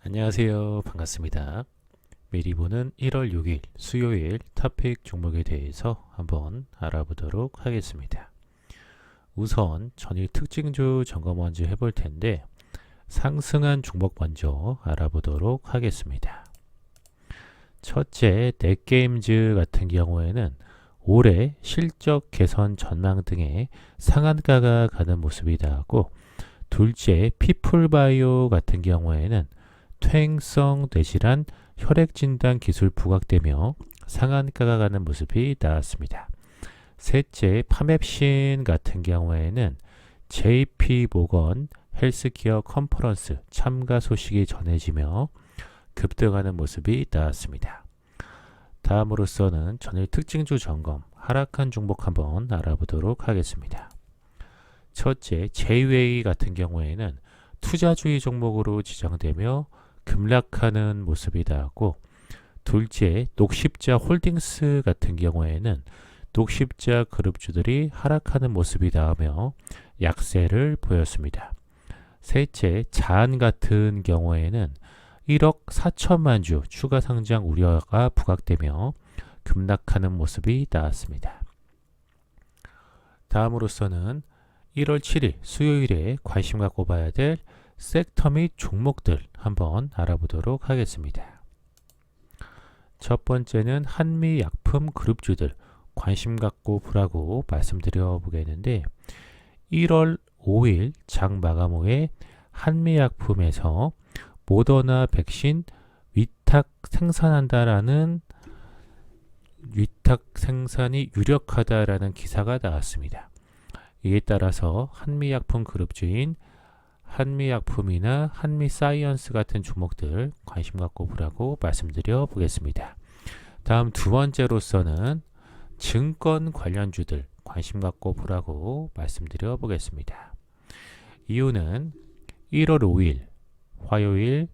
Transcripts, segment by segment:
안녕하세요. 반갑습니다. 미리 보는 1월 6일 수요일 토픽 종목에 대해서 한번 알아보도록 하겠습니다. 우선 전일 특징주 점검 먼저 해볼 텐데 상승한 종목 먼저 알아보도록 하겠습니다. 첫째, 넷게임즈 같은 경우에는 올해 실적 개선 전망 등의 상한가가 가는 모습이 나왔고, 둘째, 피플바이오 같은 경우에는 퇴행성 뇌질환 혈액진단 기술 부각되며 상한가가 가는 모습이 나왔습니다. 셋째, 파맵신 같은 경우에는 JP모건 헬스케어 컨퍼런스 참가 소식이 전해지며 급등하는 모습이 나왔습니다. 다음으로서는 전일 특징주 점검 하락한 종목 한번 알아보도록 하겠습니다. 첫째, 제이웨이 같은 경우에는 투자주의 종목으로 지정되며 급락하는 모습이 나왔고, 둘째, 녹십자 홀딩스 같은 경우에는 녹십자 그룹주들이 하락하는 모습이 나오며 약세를 보였습니다. 셋째, 자안 같은 경우에는 1억 4천만 주 추가 상장 우려가 부각되며 급락하는 모습이 나왔습니다. 다음으로서는 1월 7일 수요일에 관심 갖고 봐야 될 섹터 및 종목들 한번 알아보도록 하겠습니다. 첫 번째는 한미약품 그룹주들 관심 갖고 보라고 말씀드려 보겠는데, 1월 5일 장 마감 후에 한미약품에서 모더나 백신 위탁 생산한다라는 위탁 생산이 유력하다라는 기사가 나왔습니다. 이에 따라서 한미약품 그룹주인 한미약품이나 한미사이언스 같은 종목들 관심 갖고 보라고 말씀드려 보겠습니다. 다음 두 번째로서는 증권 관련주들 관심 갖고 보라고 말씀드려 보겠습니다. 이유는 1월 5일 화요일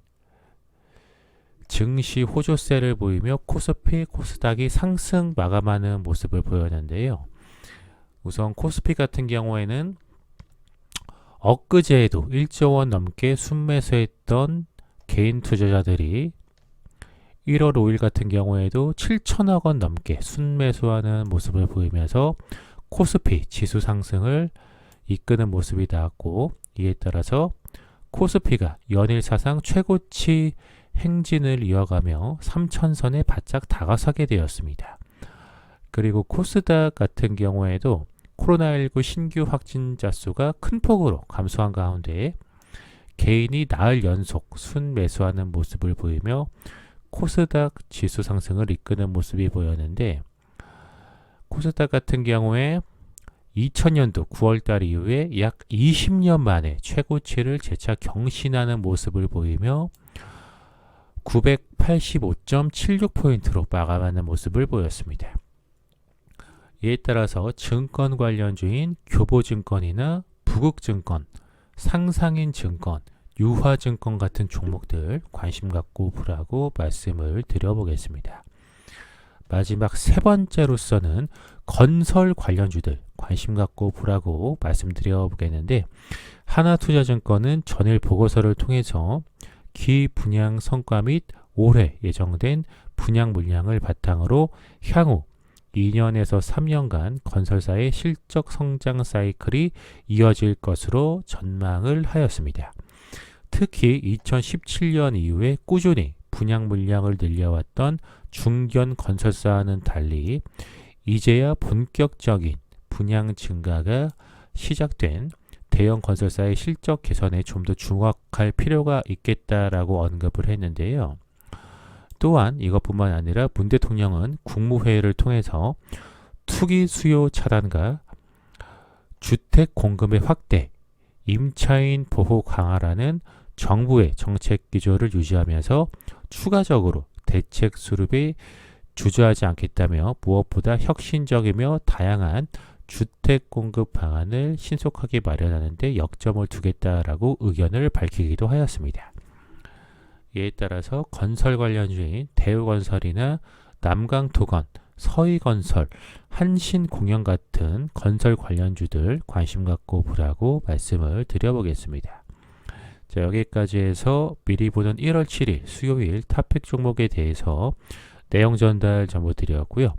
증시 호조세를 보이며 코스피, 코스닥이 상승 마감하는 모습을 보였는데요. 우선 코스피 같은 경우에는 엊그제에도 1조 원 넘게 순매수했던 개인 투자자들이 1월 5일 같은 경우에도 7천억 원 넘게 순매수하는 모습을 보이면서 코스피 지수 상승을 이끄는 모습이 나왔고, 이에 따라서 코스피가 연일 사상 최고치 행진을 이어가며 3천선에 바짝 다가서게 되었습니다. 그리고 코스닥 같은 경우에도 코로나19 신규 확진자 수가 큰 폭으로 감소한 가운데 개인이 나흘 연속 순매수하는 모습을 보이며 코스닥 지수 상승을 이끄는 모습이 보였는데, 코스닥 같은 경우에 2000년도 9월달 이후에 약 20년 만에 최고치를 재차 경신하는 모습을 보이며 985.76포인트로 마감하는 모습을 보였습니다. 이에 따라서 증권 관련주인 교보증권이나 부국증권, 상상인증권, 유화증권 같은 종목들 관심 갖고 보라고 말씀을 드려보겠습니다. 마지막 세 번째로서는 건설 관련주들 관심 갖고 보라고 말씀드려 보겠는데, 하나투자증권은 전일 보고서를 통해서 기분양 성과 및 올해 예정된 분양 물량을 바탕으로 향후 2년에서 3년간 건설사의 실적 성장 사이클이 이어질 것으로 전망을 하였습니다. 특히 2017년 이후에 꾸준히 분양 물량을 늘려왔던 중견 건설사와는 달리 이제야 본격적인 분양 증가가 시작된 대형 건설사의 실적 개선에 좀 더 주목할 필요가 있겠다라고 언급을 했는데요. 또한 이것뿐만 아니라 문 대통령은 국무회의를 통해서 투기 수요 차단과 주택 공급의 확대, 임차인 보호 강화라는 정부의 정책 기조를 유지하면서 추가적으로 대책 수립에 주저하지 않겠다며 무엇보다 혁신적이며 다양한 주택 공급 방안을 신속하게 마련하는 데 역점을 두겠다라고 의견을 밝히기도 하였습니다. 이에 따라서 건설 관련주인 대우건설이나 남강토건, 서희건설, 한신공영 같은 건설 관련주들 관심 갖고 보라고 말씀을 드려보겠습니다. 자, 여기까지 해서 미리 보는 1월 7일 수요일 탑픽 종목에 대해서 내용 전달 전부 드렸고요.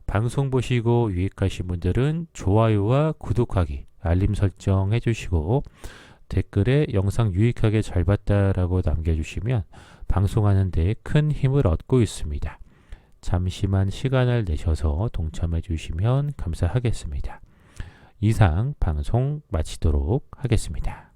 방송 보시고 유익하신 분들은 좋아요와 구독하기, 알림 설정 해주시고 댓글에 영상 유익하게 잘 봤다라고 남겨주시면 방송하는 데 큰 힘을 얻고 있습니다. 잠시만 시간을 내셔서 동참해 주시면 감사하겠습니다. 이상 방송 마치도록 하겠습니다.